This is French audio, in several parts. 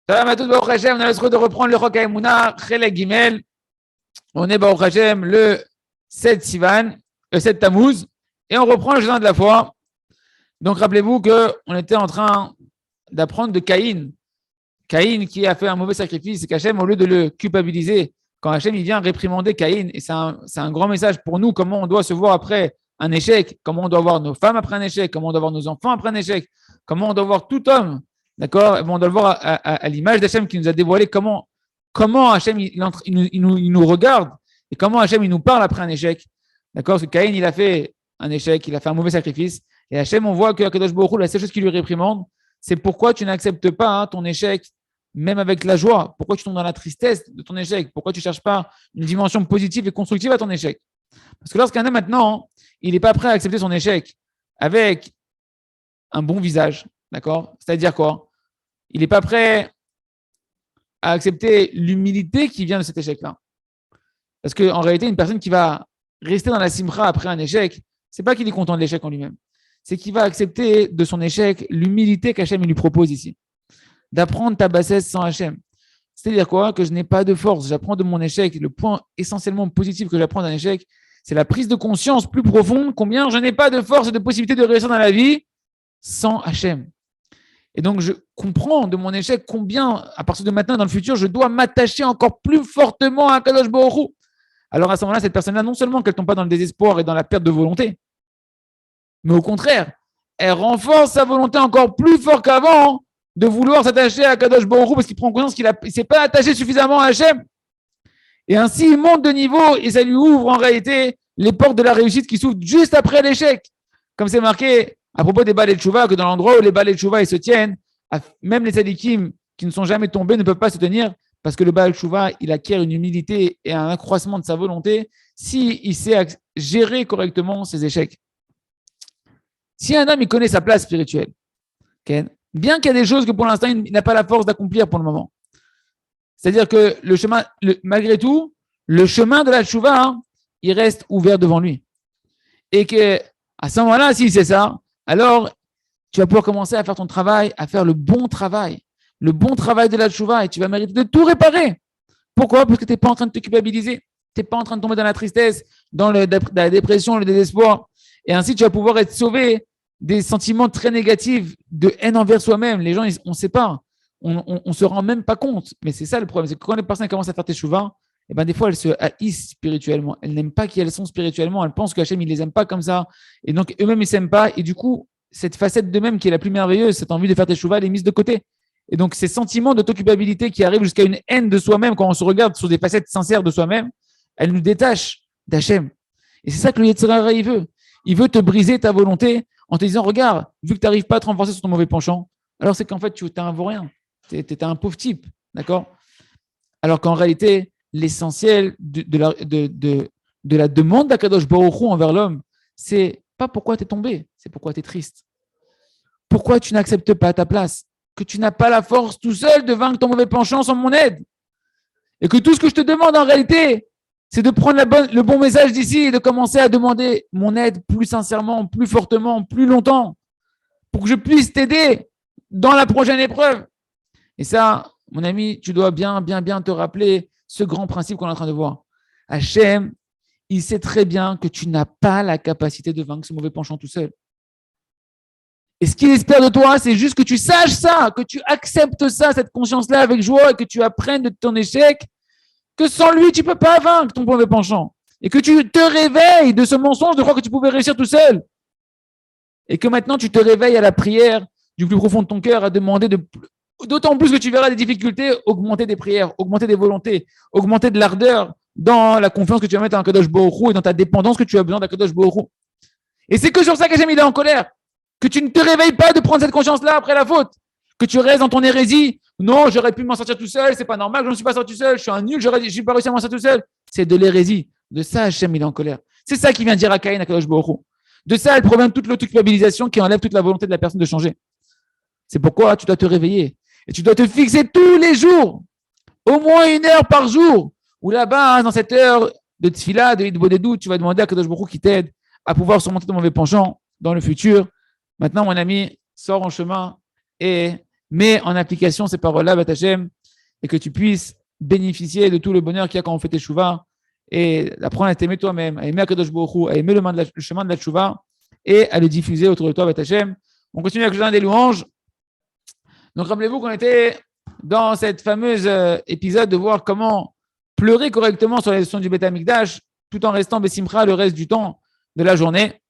Salam à tous, Baruch Hashem, on a le droit de reprendre le Chok HaEmuna, Chelek Gimel. On est Baruch Hashem le 7 Sivan, le 7 Tammuz, et on reprend le jardin de la foi. Donc rappelez-vous qu'on était en train d'apprendre de Caïn. Caïn qui a fait un mauvais sacrifice, et qu'Hachem, au lieu de le culpabiliser, quand Hachem il vient réprimander Caïn, et c'est un grand message pour nous, comment on doit se voir après un échec, comment on doit voir nos femmes après un échec, comment on doit voir nos enfants après un échec, comment on doit voir tout homme, d'accord? On doit le voir à l'image d'Hachem qui nous a dévoilé comment Hachem il nous regarde et comment Hachem il nous parle après un échec, d'accord? Parce que Caïn il a fait un échec, il a fait un mauvais sacrifice, et Hachem on voit que Akadosh Baruch Hu, la seule chose qui lui réprimande, c'est pourquoi tu n'acceptes pas ton échec, même avec la joie. Pourquoi tu tombes dans la tristesse de ton échec? Pourquoi tu ne cherches pas une dimension positive et constructive à ton échec? Parce que lorsqu'un homme maintenant, il n'est pas prêt à accepter son échec avec un bon visage, d'accord? C'est-à-dire quoi? Il n'est pas prêt à accepter l'humilité qui vient de cet échec-là. Parce qu'en réalité, une personne qui va rester dans la simcha après un échec, c'est pas qu'il est content de l'échec en lui-même. C'est qu'il va accepter de son échec l'humilité qu'Hachem lui propose ici. D'apprendre ta bassesse sans Hachem. C'est-à-dire quoi? Que je n'ai pas de force. J'apprends de mon échec. Le point essentiellement positif que j'apprends d'un échec, c'est la prise de conscience plus profonde combien je n'ai pas de force et de possibilité de réussir dans la vie sans Hachem. Et donc, je comprends de mon échec combien, à partir de maintenant, dans le futur, je dois m'attacher encore plus fortement à Kadosh Baruch Hu. Alors, à ce moment-là, cette personne-là, non seulement qu'elle ne tombe pas dans le désespoir et dans la perte de volonté, mais au contraire, elle renforce sa volonté encore plus fort qu'avant de vouloir s'attacher à Kadosh Baruch Hu parce qu'il prend conscience qu'il ne s'est pas attaché suffisamment à Hachem. Et ainsi, il monte de niveau et ça lui ouvre en réalité les portes de la réussite qui s'ouvrent juste après l'échec. Comme c'est marqué à propos des balais de Tchouva, que dans l'endroit où les balais de Tchouva ils se tiennent, même les tzadikim qui ne sont jamais tombés ne peuvent pas se tenir parce que le balai de Tchouva, il acquiert une humilité et un accroissement de sa volonté s'il sait gérer correctement ses échecs. Si un homme il connaît sa place spirituelle, okay, bien qu'il y a des choses que pour l'instant il n'a pas la force d'accomplir pour le moment, c'est-à-dire que le chemin, malgré tout, le chemin de la tchouva, il reste ouvert devant lui. Et que à ce moment-là, s'il sait ça, alors tu vas pouvoir commencer à faire ton travail, à faire le bon travail de la tchouva, et tu vas mériter de tout réparer. Pourquoi? Parce que tu n'es pas en train de te culpabiliser, tu n'es pas en train de tomber dans la tristesse, dans la dépression, le désespoir. Et ainsi, tu vas pouvoir être sauvé des sentiments très négatifs de haine envers soi-même. Les gens, on ne sait pas. On ne se rend même pas compte. Mais c'est ça le problème. C'est que quand les personnes commencent à faire teshuva, eh ben, des fois, elles se haïssent spirituellement. Elles n'aiment pas qui elles sont spirituellement. Elles pensent qu'Hachem, il ne les aime pas comme ça. Et donc, eux-mêmes, ils ne s'aiment pas. Et du coup, cette facette d'eux-mêmes qui est la plus merveilleuse, cette envie de faire teshuva, elle est mise de côté. Et donc, ces sentiments d'autoculpabilité qui arrivent jusqu'à une haine de soi-même, quand on se regarde sur des facettes sincères de soi-même, elles nous détachent d'Hachem. Et c'est ça que le Yetzer Hara, il veut. Il veut te briser ta volonté en te disant, regarde, vu que tu n'arrives pas à te renforcer sur ton mauvais penchant, alors c'est qu'en fait, tu n'es un vaurien. Tu es un pauvre type. D'accord? Alors qu'en réalité, l'essentiel de la demande d'Akadosh Baruch Hu envers l'homme, c'est pas pourquoi tu es tombé, c'est pourquoi tu es triste. Pourquoi tu n'acceptes pas ta place? Que tu n'as pas la force tout seul de vaincre ton mauvais penchant sans mon aide. Et que tout ce que je te demande en réalité, c'est de prendre le bon message d'ici et de commencer à demander mon aide plus sincèrement, plus fortement, plus longtemps, pour que je puisse t'aider dans la prochaine épreuve. Et ça, mon ami, tu dois bien te rappeler ce grand principe qu'on est en train de voir. Hachem, il sait très bien que tu n'as pas la capacité de vaincre ce mauvais penchant tout seul. Et ce qu'il espère de toi, c'est juste que tu saches ça, que tu acceptes ça, cette conscience-là avec joie et que tu apprennes de ton échec que sans lui, tu ne peux pas vaincre ton mauvais penchant. Et que tu te réveilles de ce mensonge de croire que tu pouvais réussir tout seul. Et que maintenant, tu te réveilles à la prière du plus profond de ton cœur à demander d'autant plus que tu verras des difficultés, augmenter des prières, augmenter des volontés, augmenter de l'ardeur dans la confiance que tu vas mettre en Kadosh Baruch Hu et dans ta dépendance que tu as besoin d'Akadosh Baruch Hu. Et c'est que sur ça qu'Hachem il est en colère. Que tu ne te réveilles pas de prendre cette conscience-là après la faute. Que tu restes dans ton hérésie. Non, j'aurais pu m'en sortir tout seul, c'est pas normal, je ne me suis pas sorti tout seul, je suis un nul, je n'ai pas réussi à m'en sortir tout seul. C'est de l'hérésie. De ça, Hachem, il est en colère. C'est ça qui vient dire à Caïn, à Kadosh Baruch Hu. De ça, elle provient toute l'autoculpabilisation qui enlève toute la volonté de la personne de changer. C'est pourquoi tu dois te réveiller. Et tu dois te fixer tous les jours, au moins 1 heure par jour, où là-bas, dans cette heure de tfila, de hitbodedut, tu vas demander à Kadosh Baruch Hu qui t'aide à pouvoir surmonter ton mauvais penchant dans le futur. Maintenant, mon ami, sors en chemin et mets en application ces paroles-là, Bat Hashem, et que tu puisses bénéficier de tout le bonheur qu'il y a quand on fait tes chouvas, et apprendre à t'aimer toi-même, à aimer Akadosh Baruch Hu, à aimer le chemin de la chouva, et à le diffuser autour de toi, Bat Hashem. On continue avec le journal des louanges. Donc, rappelez-vous qu'on était dans cette fameuse épisode de voir comment pleurer correctement sur les leçons du Beth Amikdash, tout en restant Bessimcha le reste du temps de la journée.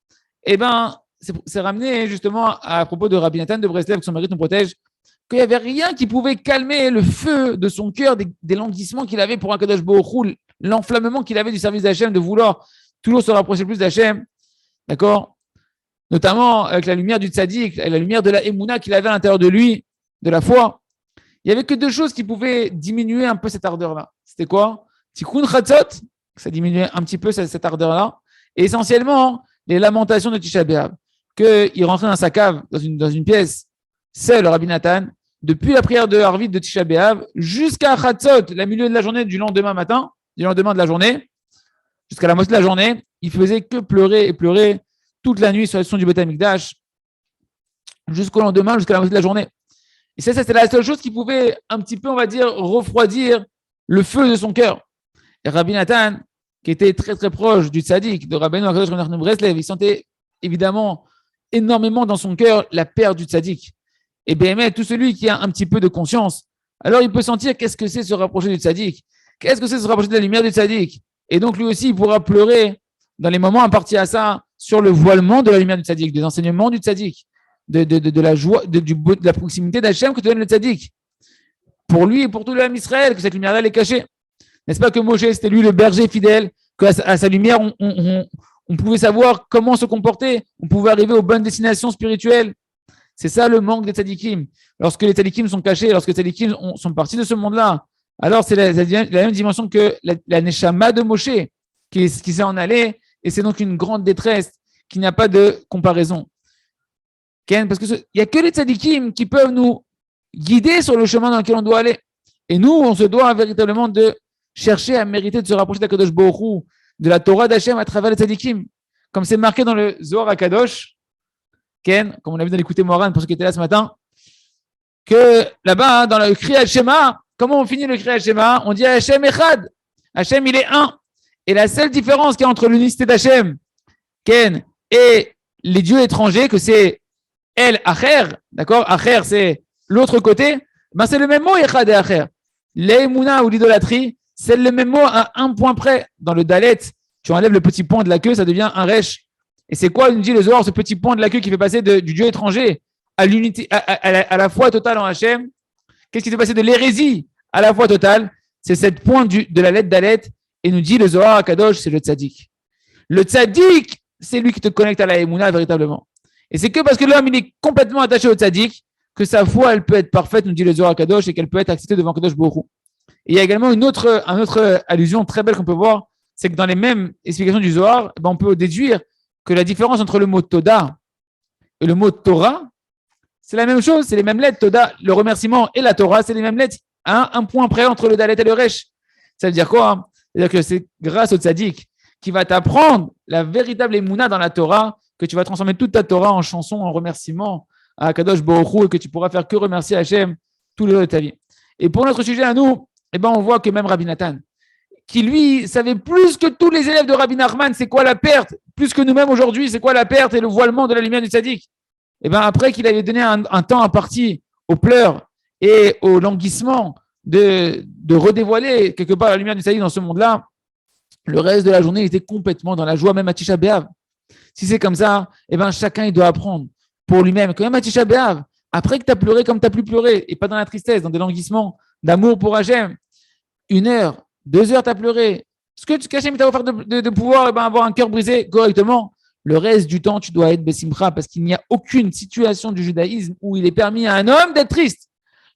Eh bien, c'est ramené justement à propos de Rabbi Nathan de Breslev, que son mérite nous protège, qu'il n'y avait rien qui pouvait calmer le feu de son cœur, des languissements qu'il avait pour Akadosh Baruch Hu, l'enflammement qu'il avait du service d'Hachem, de vouloir toujours se rapprocher plus d'Hachem, d'accord? Notamment avec la lumière du tzaddik, la lumière de la Emouna qu'il avait à l'intérieur de lui, de la foi. Il n'y avait que deux choses qui pouvaient diminuer un peu cette ardeur-là. C'était quoi? Tikkun Chatzot, ça diminuait un petit peu cette ardeur-là, et essentiellement les lamentations de Tisha B'Av, qu'il rentrait dans sa cave, dans une pièce, seul, Rabbi Nathan, depuis la prière de Harvit de Tisha B'Av jusqu'à Chatzot, la milieu de la journée du lendemain matin, du lendemain de la journée, jusqu'à la moitié de la journée, il faisait que pleurer et pleurer toute la nuit sur la leçon du Beth Amikdash, jusqu'au lendemain, jusqu'à la moitié de la journée. Et ça, c'était la seule chose qui pouvait un petit peu, on va dire, refroidir le feu de son cœur. Et Rabbi Nathan, qui était très très proche du tzaddik, de Rabbeinu Akadosh Rabbeinu Breslev, il sentait évidemment énormément dans son cœur la perte du tzaddik. Et bien, tout celui qui a un petit peu de conscience, alors il peut sentir qu'est-ce que c'est se rapprocher du tzaddik, qu'est-ce que c'est se rapprocher de la lumière du tzaddik. Et donc lui aussi, il pourra pleurer dans les moments impartis à ça sur le voilement de la lumière du tzaddik, des enseignements du tzaddik, de la joie, de la proximité d'Hachem que te donne le tzaddik. Pour lui et pour tout le peuple d'Israël, que cette lumière-là est cachée. N'est-ce pas que Moshe, c'était lui le berger fidèle, qu'à sa lumière, on pouvait savoir comment se comporter, on pouvait arriver aux bonnes destinations spirituelles. C'est ça le manque des tzadikim. Lorsque les tzadikim sont cachés, lorsque les tzadikim sont partis de ce monde-là, alors c'est la même dimension que la neshama de Moshe qui s'est en allé, et c'est donc une grande détresse qui n'a pas de comparaison. Parce qu'il n'y a que les tzadikim qui peuvent nous guider sur le chemin dans lequel on doit aller. Et nous, on se doit véritablement de chercher à mériter de se rapprocher d'Akadosh Baruch Hu, de la Torah d'Hachem à travers les tzadikim. Comme c'est marqué dans le Zohar HaKadosh, comme on a vu dans l'écouté Moran pour ceux qui étaient là ce matin, que là-bas, dans le Kriat Shema, comment on finit le Kriat Shema? On dit Hachem Echad. Hachem, il est un. Et la seule différence qu'il y a entre l'unicité d'Hachem, et les dieux étrangers, que c'est El Acher, d'accord? Acher, c'est l'autre côté. Ben, c'est le même mot, Echad et Acher. L'Emouna ou l'idolâtrie, c'est le même mot à un point près. Dans le Dalet, tu enlèves le petit point de la queue, ça devient un Resh. Et c'est quoi, nous dit le Zohar, ce petit point de la queue qui fait passer du Dieu étranger à l'unité, à la foi totale en Hachem? Qu'est-ce qui s'est passé de l'hérésie à la foi totale? C'est cette pointe de la lettre Dalet. Et nous dit le Zohar Kadosh, c'est le tzaddik. Le tzaddik, c'est lui qui te connecte à la Emouna véritablement. Et c'est que parce que l'homme, il est complètement attaché au tzaddik que sa foi, elle peut être parfaite, nous dit le Zohar Kadosh, et qu'elle peut être acceptée devant Kadosh Baruch Hu. Et il y a également une autre allusion très belle qu'on peut voir, c'est que dans les mêmes explications du Zohar, on peut déduire que la différence entre le mot Toda et le mot Torah, c'est la même chose, c'est les mêmes lettres. Toda, le remerciement, et la Torah, c'est les mêmes lettres. Un point près entre le Dalet et le Resh. Ça veut dire quoi? C'est-à-dire que c'est grâce au tzaddik qui va t'apprendre la véritable émouna dans la Torah, que tu vas transformer toute ta Torah en chanson, en remerciement à Kadosh Baruch Hu, et que tu pourras faire que remercier Hachem tout le long de ta vie. Et pour notre sujet à nous, on voit que même Rabbi Nathan, qui lui savait plus que tous les élèves de Rabbi Nachman, c'est quoi la perte, plus que nous-mêmes aujourd'hui, c'est quoi la perte et le voilement de la lumière du tzaddik. Après qu'il avait donné un temps imparti aux pleurs et au languissement de redévoiler quelque part la lumière du tzaddik dans ce monde-là, le reste de la journée, il était complètement dans la joie, même à Tisha B'Av. Si c'est comme ça, chacun, il doit apprendre pour lui-même, quand même à Tisha B'Av, après que tu as pleuré comme tu n'as plus pleuré, et pas dans la tristesse, dans des languissements d'amour pour Hachem, 1 heure, 2 heures, tu as pleuré. Ce que Hachem t'a offert de pouvoir avoir un cœur brisé correctement, le reste du temps, tu dois être Bessimcha, parce qu'il n'y a aucune situation du judaïsme où il est permis à un homme d'être triste.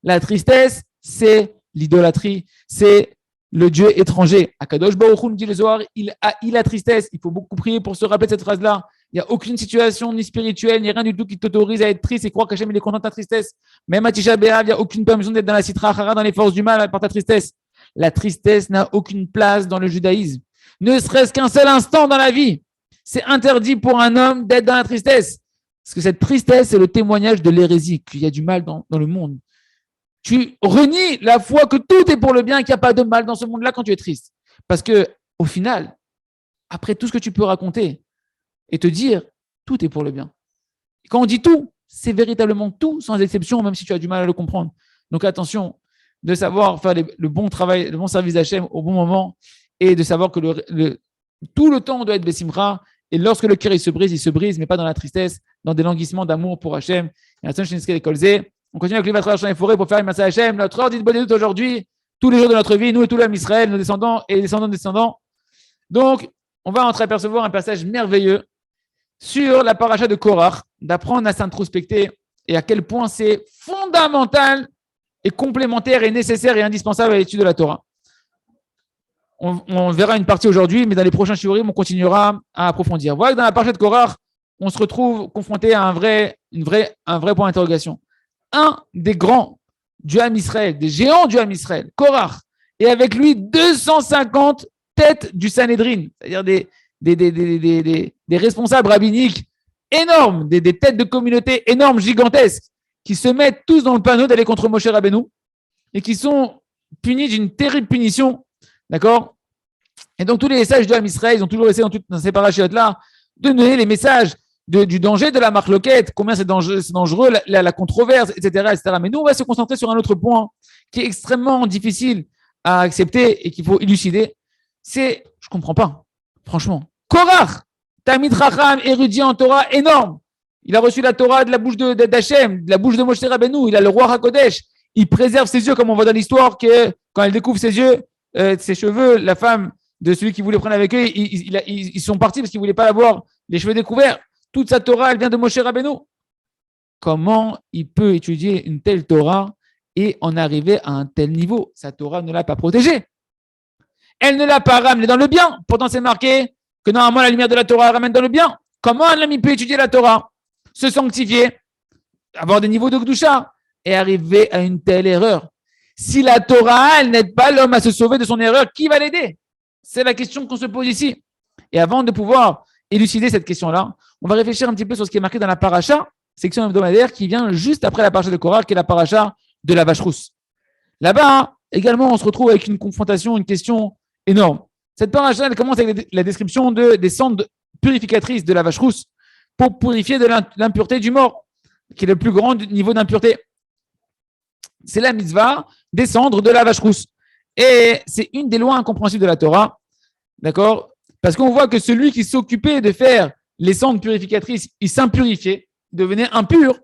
La tristesse, c'est l'idolâtrie, c'est le Dieu étranger. Akadosh Baruch Hu, nous dit le Zohar, il a la tristesse. Il faut beaucoup prier pour se rappeler de cette phrase-là. Il n'y a aucune situation ni spirituelle, ni rien du tout qui t'autorise à être triste et croire qu'Hachem il est content de ta tristesse. Même à Tisha B'Av, il n'y a aucune permission d'être dans la Sitra Achara, dans les forces du mal par ta tristesse. La tristesse n'a aucune place dans le judaïsme. Ne serait-ce qu'un seul instant dans la vie. C'est interdit pour un homme d'être dans la tristesse. Parce que cette tristesse, c'est le témoignage de l'hérésie, qu'il y a du mal dans le monde. tu renies la foi que tout est pour le bien et qu'il n'y a pas de mal dans ce monde-là quand tu es triste. Parce que, au final, après tout ce que tu peux raconter et te dire, tout est pour le bien. Et quand on dit tout, c'est véritablement tout, sans exception, même si tu as du mal à le comprendre. Donc attention, de savoir faire le bon travail, le bon service d'Hachem au bon moment et de savoir que tout le temps on doit être Bessimra. Et lorsque le cœur il se brise, mais pas dans la tristesse, dans des languissements d'amour pour Hachem. On continue avec les dans les forêts pour faire une masse à Hachem. Notre ordre de bonne aujourd'hui, tous les jours de notre vie, nous et tout l'âme Israël, nos descendants et les descendants des descendants. Donc, on va entreapercevoir un passage merveilleux sur la paracha de Korach, d'apprendre à s'introspecter et à quel point c'est fondamental et complémentaire et nécessaire et indispensable à l'étude de la Torah. On verra une partie aujourd'hui, mais dans les prochains shiurim, on continuera à approfondir. Voilà que dans la paracha de Korach, on se retrouve confronté à un vrai point d'interrogation. Un des grands du Ham Israël, des géants du Ham Israël, Korach, et avec lui 250 têtes du Sanhédrin, c'est-à-dire des responsables rabbiniques énormes, des têtes de communautés énormes, gigantesques, qui se mettent tous dans le panneau d'aller contre Moshe Rabbeinu et qui sont punis d'une terrible punition. D'accord? Et donc, tous les sages du Ham Israël, ils ont toujours essayé dans ces parachutes-là de donner les messages du danger de la marloquette, combien c'est dangereux, la controverse, etc., etc. Mais nous, on va se concentrer sur un autre point qui est extrêmement difficile à accepter et qu'il faut élucider. C'est, je ne comprends pas, franchement. Korach, Talmid Chacham, érudit en Torah énorme. Il a reçu la Torah de la bouche d'Hachem, de la bouche de Moshe Rabbeinu. Il a le roi HaKodesh. Il préserve ses yeux, comme on voit dans l'histoire, que quand elle découvre ses yeux, ses cheveux, la femme de celui qui voulait prendre avec eux, ils sont partis parce qu'ils ne voulaient pas avoir les cheveux découverts. Toute sa Torah, elle vient de Moshe Rabbeinu. Comment il peut étudier une telle Torah et en arriver à un tel niveau? Sa Torah ne l'a pas protégée. Elle ne l'a pas ramené dans le bien. Pourtant, c'est marqué que normalement, la lumière de la Torah ramène dans le bien. Comment un homme peut étudier la Torah, se sanctifier, avoir des niveaux de Kedusha et arriver à une telle erreur? Si la Torah, elle n'aide pas l'homme à se sauver de son erreur, qui va l'aider? C'est la question qu'on se pose ici. Et avant de pouvoir élucider cette question-là, on va réfléchir un petit peu sur ce qui est marqué dans la paracha, section hebdomadaire qui vient juste après la paracha de Korach, qui est la paracha de la vache rousse. Là-bas, également, on se retrouve avec une confrontation, une question énorme. Cette paracha, elle commence avec la description des cendres purificatrices de la vache rousse pour purifier de l'impureté du mort, qui est le plus grand niveau d'impureté. C'est la mitzvah des cendres de la vache rousse. Et c'est une des lois incompréhensibles de la Torah, d'accord? Parce qu'on voit que celui qui s'occupait de faire les cendres purificatrices, il s'impurifiait, il devenait impur,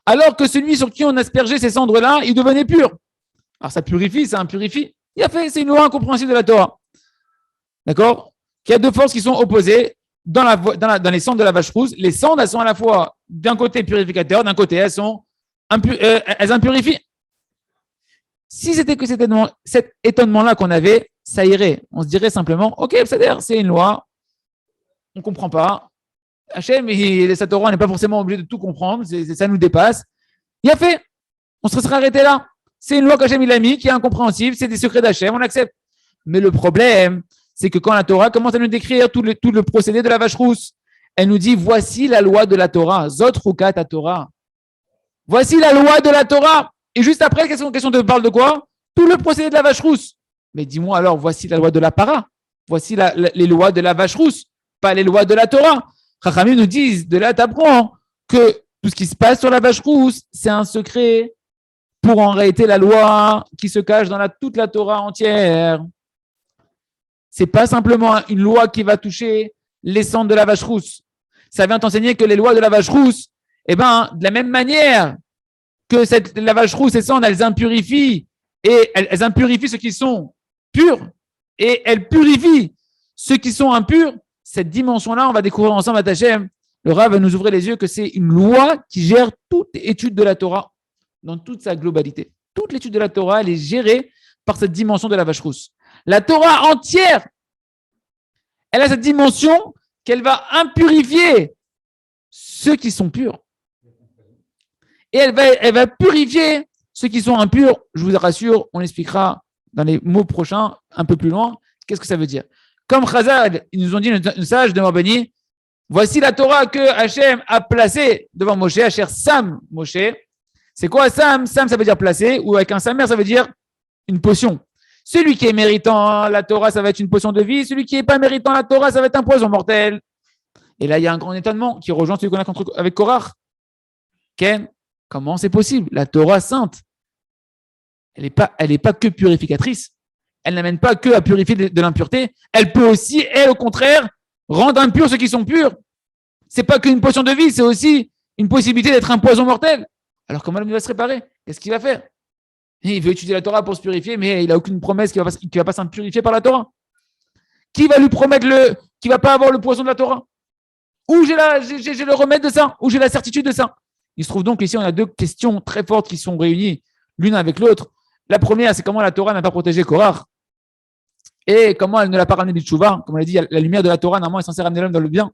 alors que celui sur qui on aspergeait ces cendres-là, il devenait pur. Alors ça purifie, ça impurifie. C'est une loi incompréhensible de la Torah. D'accord? Il y a deux forces qui sont opposées dans les cendres de la vache rousse. Les cendres, elles sont à la fois d'un côté purificateur, d'un côté elles impurifient. Si c'était que cet étonnement-là qu'on avait, ça irait. On se dirait simplement, ok, c'est une loi, on ne comprend pas. Hachem et sa Torah, on n'est pas forcément obligé de tout comprendre, ça nous dépasse. Il a fait, on se serait arrêté là. C'est une loi qu'Hachem il a mis, qui est incompréhensible, c'est des secrets d'Hachem, on accepte. Mais le problème, c'est que quand la Torah commence à nous décrire tout le procédé de la vache rousse, elle nous dit, voici la loi de la Torah, Zot Rukat ta Torah. Voici la loi de la Torah. Et juste après, question te parle de quoi? Tout le procédé de la vache rousse. Mais dis-moi alors, voici la loi de la para. Voici les lois de la vache rousse, pas les lois de la Torah. Chachamim nous disent, de là, tu apprends que tout ce qui se passe sur la vache rousse, c'est un secret pour en réalité la loi qui se cache dans toute la Torah entière. C'est pas simplement une loi qui va toucher les cendres de la vache rousse. Ça vient t'enseigner que les lois de la vache rousse, de la même manière que la vache rousse, ces cendres, elles impurifient et elles impurifient ceux qui sont purs et elles purifient ceux qui sont impurs. Cette dimension-là, on va découvrir ensemble à Hachem. Le Rav va nous ouvrir les yeux que c'est une loi qui gère toute étude de la Torah dans toute sa globalité. Toute l'étude de la Torah, elle est gérée par cette dimension de la vache rousse. La Torah entière, elle a cette dimension qu'elle va impurifier ceux qui sont purs. Et elle va purifier ceux qui sont impurs. Je vous rassure, on expliquera dans les mots prochains, un peu plus loin, qu'est-ce que ça veut dire. Comme Chazal, ils nous ont dit, une sage de Marbani, voici la Torah que Hachem a placée devant Moshe, Hachem Sam Moshe. C'est quoi Sam? Sam, ça veut dire placer, ou avec un Samer, ça veut dire une potion. Celui qui est méritant la Torah, ça va être une potion de vie. Celui qui n'est pas méritant la Torah, ça va être un poison mortel. Et là, il y a un grand étonnement qui rejoint celui qu'on a avec Korach. Ken, comment c'est possible? La Torah sainte, elle n'est pas que purificatrice. Elle n'amène pas que à purifier de l'impureté. Elle peut aussi, elle, au contraire, rendre impurs ceux qui sont purs. C'est pas qu'une potion de vie, c'est aussi une possibilité d'être un poison mortel. Alors comment l'homme va se réparer? Qu'est-ce qu'il va faire? Il veut étudier la Torah pour se purifier, mais il n'a aucune promesse qu'il ne va pas s'impurifier par la Torah. Qui va lui promettre qu'il ne va pas avoir le poison de la Torah? Où j'ai le remède de ça? Où j'ai la certitude de ça? Il se trouve donc ici, on a deux questions très fortes qui sont réunies l'une avec l'autre. La première, c'est comment la Torah n'a pas protégé Korach et comment elle ne l'a pas ramené du tchouva. Comme on l'a dit, la lumière de la Torah, normalement, est censée ramener l'homme dans le bien.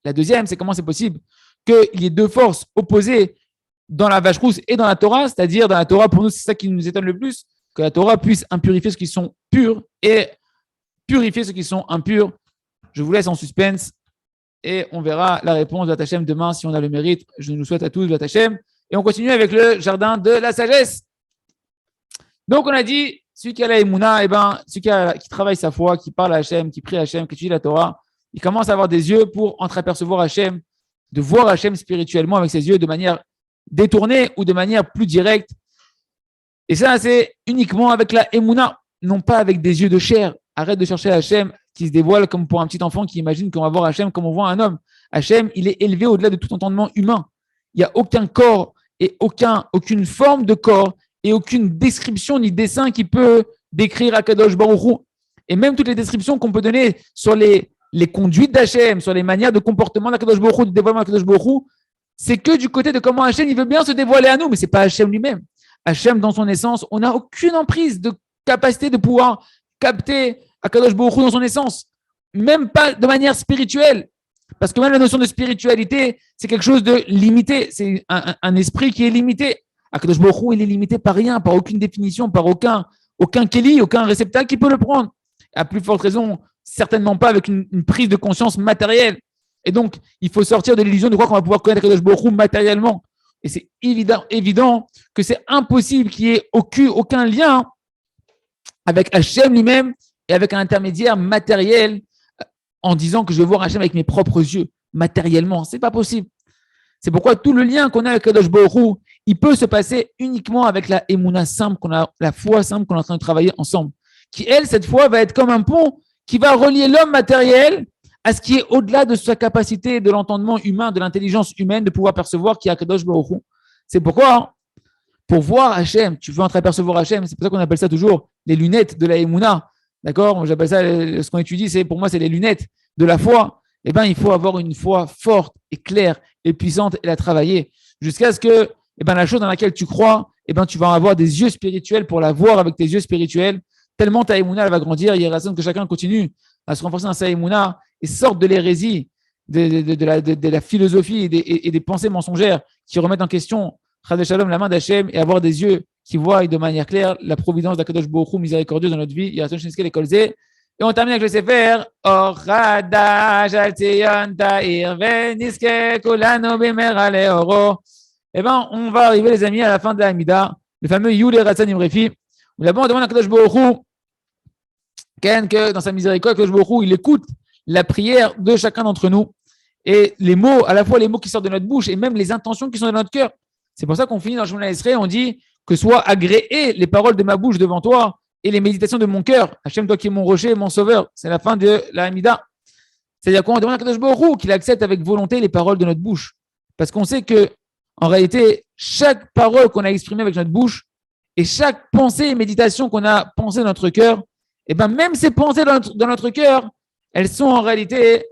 La deuxième, c'est comment c'est possible qu'il y ait deux forces opposées dans la vache rousse et dans la Torah, c'est-à-dire dans la Torah, pour nous, c'est ça qui nous étonne le plus, que la Torah puisse impurifier ceux qui sont purs et purifier ceux qui sont impurs. Je vous laisse en suspense et on verra la réponse de Vatachem demain si on a le mérite. Je nous souhaite à tous Vatachem. Et on continue avec le jardin de la sagesse. Donc on a dit, celui qui a la Emouna, celui qui travaille sa foi, qui parle à Hachem, qui prie à Hachem, qui étudie la Torah, il commence à avoir des yeux pour entreapercevoir Hachem, de voir Hachem spirituellement avec ses yeux de manière détournée ou de manière plus directe. Et ça, c'est uniquement avec la Emouna, non pas avec des yeux de chair. Arrête de chercher Hachem qui se dévoile comme pour un petit enfant qui imagine qu'on va voir Hachem comme on voit un homme. Hachem, il est élevé au-delà de tout entendement humain. Il n'y a aucun corps et aucune forme de corps et aucune description ni dessin qui peut décrire Akadosh Baruch Hu. Et même toutes les descriptions qu'on peut donner sur les conduites d'Hachem, sur les manières de comportement d'Akadosh Baruch Hu, de dévoilement d'Akadosh Baruch Hu, c'est que du côté de comment Hachem il veut bien se dévoiler à nous, mais ce n'est pas Hachem lui-même. Hachem, dans son essence, on n'a aucune emprise de capacité de pouvoir capter Akadosh Baruch Hu dans son essence, même pas de manière spirituelle. Parce que même la notion de spiritualité, c'est quelque chose de limité. C'est un esprit qui est limité. Akadosh Baruch Hu, il est limité par rien, par aucune définition, par aucun kéli, aucun réceptacle qui peut le prendre. À plus forte raison, certainement pas avec une prise de conscience matérielle. Et donc, il faut sortir de l'illusion de croire qu'on va pouvoir connaître Akadosh Baruch Hu matériellement. Et c'est évident que c'est impossible qu'il y ait aucun lien avec Hachem lui-même et avec un intermédiaire matériel en disant que je vais voir Hachem avec mes propres yeux, matériellement. Ce n'est pas possible. C'est pourquoi tout le lien qu'on a avec Kadosh Baruch Hu, il peut se passer uniquement avec la Emouna simple, la foi simple qu'on est en train de travailler ensemble. Qui, elle, cette fois, va être comme un pont qui va relier l'homme matériel à ce qui est au-delà de sa capacité, de l'entendement humain, de l'intelligence humaine, de pouvoir percevoir qui est Kadosh Baruch Hu. C'est pourquoi, pour voir Hachem, tu veux entreapercevoir Hachem, c'est pour ça qu'on appelle ça toujours les lunettes de la Emouna. D'accord? J'appelle ça, ce qu'on étudie, pour moi, c'est les lunettes de la foi. Eh bien, il faut avoir une foi forte et claire et puissante et la travailler jusqu'à ce que la chose dans laquelle tu crois, tu vas avoir des yeux spirituels pour la voir avec tes yeux spirituels. Tellement ta Emouna, elle va grandir. Il y a raison que chacun continue à se renforcer dans sa Emouna et sorte de l'hérésie, de la philosophie et des pensées mensongères qui remettent en question Chas Shalom, la main d'Hachem, et avoir des yeux qui voient de manière claire la providence d'Akadosh Baruch Hu miséricordieux dans notre vie. Et on termine avec le Sefer Or Chadash Al Tzion Ta'ir Veniske Kulanu Bimera Leoro. On va arriver, les amis, à la fin de la Hamida, le fameux Yul Ratzon Imrefi, où là-bas on demande à Akadosh Baruch Hu que dans sa miséricorde, Akadosh Baruch Hu, il écoute la prière de chacun d'entre nous et les mots, à la fois les mots qui sortent de notre bouche et même les intentions qui sont dans notre cœur. C'est pour ça qu'on finit dans le Shemona Esrei, on dit que soient agréées les paroles de ma bouche devant toi et les méditations de mon cœur. Hachem, toi qui es mon rocher, mon sauveur. C'est la fin de la Hamida. C'est-à-dire qu'on demande à Kadosh Baruch Hu qu'il accepte avec volonté les paroles de notre bouche. Parce qu'on sait que, en réalité, chaque parole qu'on a exprimée avec notre bouche et chaque pensée et méditation qu'on a pensée dans notre cœur, même ces pensées dans notre cœur, elles sont en réalité,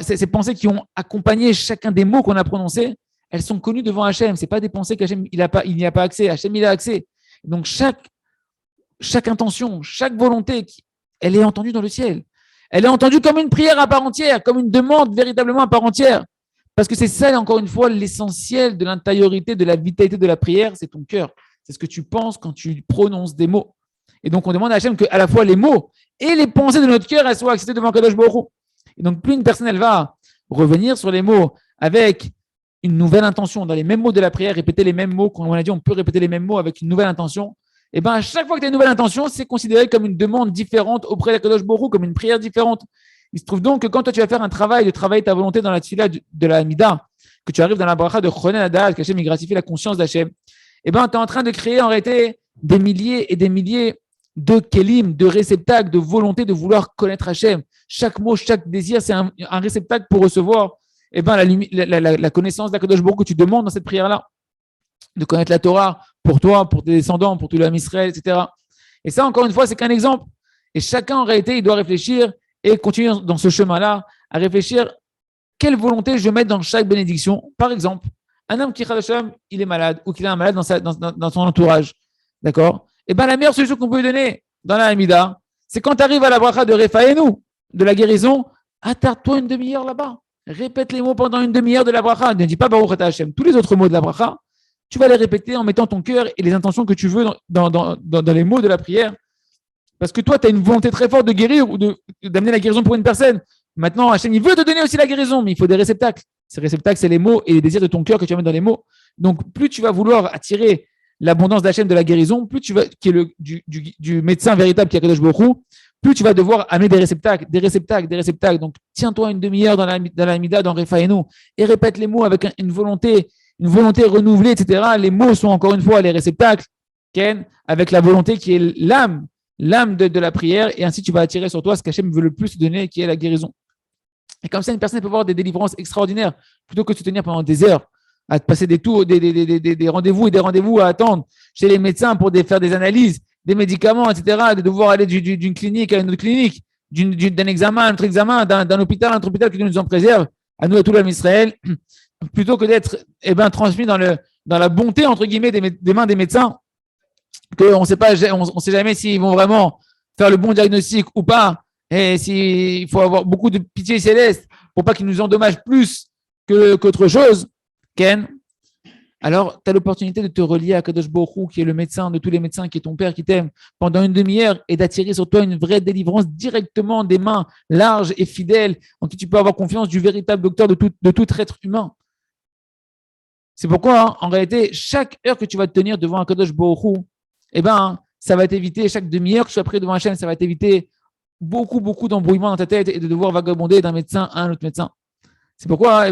ces pensées qui ont accompagné chacun des mots qu'on a prononcés, elles sont connues devant Hachem. Ce n'est pas des pensées qu'Hachem il n'y a pas accès. Hachem, il a accès. Donc, chaque intention, chaque volonté, elle est entendue dans le ciel. Elle est entendue comme une prière à part entière, comme une demande véritablement à part entière. Parce que c'est ça, encore une fois, l'essentiel de l'intériorité, de la vitalité de la prière, c'est ton cœur. C'est ce que tu penses quand tu prononces des mots. Et donc, on demande à Hachem qu'à la fois les mots et les pensées de notre cœur, elles soient acceptées devant Kadosh Baruch Hu. Et donc, plus une personne, elle va revenir sur les mots avec une nouvelle intention dans les mêmes mots de la prière, répéter les mêmes mots, comme on a dit, on peut répéter les mêmes mots avec une nouvelle intention. Et bien, à chaque fois que tu as une nouvelle intention, c'est considéré comme une demande différente auprès d'Akadosh Baruch Hu, comme une prière différente. Il se trouve donc que quand toi tu vas faire un travail, de travailler ta volonté dans la tefila de la Hamida, que tu arrives dans la bracha de Chonen Hadar, qu'Hachem gratifie la conscience d'Hachem, et ben tu es en train de créer en réalité des milliers et des milliers de kelim, de réceptacles, de volonté de vouloir connaître Hachem. Chaque mot, chaque désir, c'est un réceptacle pour recevoir la connaissance d'Akadosh Baruch Hu que tu demandes dans cette prière-là, de connaître la Torah pour toi, pour tes descendants, pour tout l'homme Israël, etc. Et ça, encore une fois, c'est qu'un exemple. Et chacun, en réalité, il doit réfléchir et continuer dans ce chemin-là à réfléchir quelle volonté je mets dans chaque bénédiction. Par exemple, un homme qui il est malade ou qu'il a un malade dans son entourage, d'accord? Et bien, la meilleure solution qu'on peut lui donner dans la Hamida, c'est quand tu arrives à la bracha de Refaenu, de la guérison, attarde-toi une demi-heure là-bas. Répète les mots pendant une demi-heure de la bracha. Ne dis pas Baruch Ata Hashem. Tous les autres mots de la bracha, tu vas les répéter en mettant ton cœur et les intentions que tu veux dans les mots de la prière. Parce que toi, tu as une volonté très forte de guérir ou d'amener la guérison pour une personne. Maintenant, Hachem, il veut te donner aussi la guérison, mais il faut des réceptacles. Ces réceptacles, c'est les mots et les désirs de ton cœur que tu vas mettre dans les mots. Donc, plus tu vas vouloir attirer l'abondance d'Hachem de la guérison, plus tu vas, qui est du médecin véritable qui est Kadosh Baruch Hu, plus tu vas devoir amener des réceptacles. Donc, tiens-toi une demi-heure dans la Hamida, dans Refaenu, et répète les mots avec une volonté renouvelée, etc. Les mots sont encore une fois les réceptacles, Ken, avec la volonté qui est l'âme de la prière, et ainsi tu vas attirer sur toi ce qu'Hachem veut le plus te donner, qui est la guérison. Et comme ça, une personne peut avoir des délivrances extraordinaires, plutôt que de se tenir pendant des heures, à te passer des rendez-vous et des rendez-vous à attendre chez les médecins pour faire des analyses, des médicaments, etc., de devoir aller d'une clinique à une autre clinique, d'un examen à un autre examen, d'un hôpital à un autre hôpital, que Dieu nous en préserve, à nous et à tout l'homme Israël, plutôt que d'être transmis dans la bonté, entre guillemets, des mains des médecins, qu'on ne sait jamais s'ils vont vraiment faire le bon diagnostic ou pas, et s'il faut avoir beaucoup de pitié céleste pour pas qu'ils nous endommagent plus qu'autre chose, Ken, alors tu as l'opportunité de te relier à Kadosh Baruch Hu, qui est le médecin de tous les médecins, qui est ton père, qui t'aime, pendant une demi-heure, et d'attirer sur toi une vraie délivrance directement des mains larges et fidèles, en qui tu peux avoir confiance du véritable docteur de tout être humain. C'est pourquoi, en réalité, chaque heure que tu vas te tenir devant un Kadosh Baruch Hu, ça va t'éviter, chaque demi-heure que tu sois près devant Hachem, ça va t'éviter beaucoup d'embrouillements dans ta tête et de devoir vagabonder d'un médecin à un autre médecin. C'est pourquoi,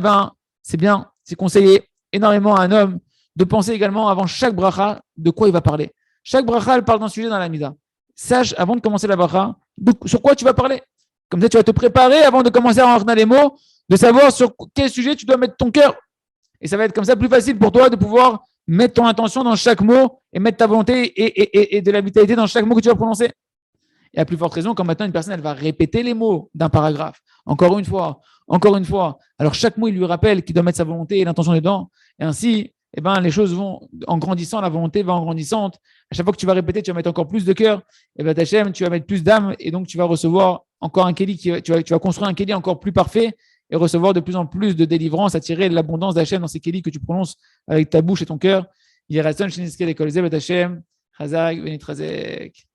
c'est bien, c'est conseillé énormément à un homme de penser également avant chaque bracha de quoi il va parler. Chaque bracha, elle parle d'un sujet dans la Mida. Sache, avant de commencer la bracha, sur quoi tu vas parler. Comme ça, tu vas te préparer avant de commencer à rentrer dans les mots, de savoir sur quel sujet tu dois mettre ton cœur. Et ça va être comme ça plus facile pour toi de pouvoir mettre ton intention dans chaque mot et mettre ta volonté et de la vitalité dans chaque mot que tu vas prononcer. Et à plus forte raison, quand maintenant une personne elle va répéter les mots d'un paragraphe, encore une fois, alors chaque mot il lui rappelle qu'il doit mettre sa volonté et l'intention dedans, et ainsi, les choses vont en grandissant, la volonté va en grandissant. À chaque fois que tu vas répéter, tu vas mettre encore plus de cœur, et Hachem, tu vas mettre plus d'âme, et donc tu vas recevoir encore un kéli, tu vas construire un kéli encore plus parfait, et recevoir de plus en plus de délivrance, attirer l'abondance d'Hachem dans ces kélis que tu prononces avec ta bouche et ton cœur. Yeratzon Sheniske Lekol Zeh Bet Hachem, Chazak Benitrazek.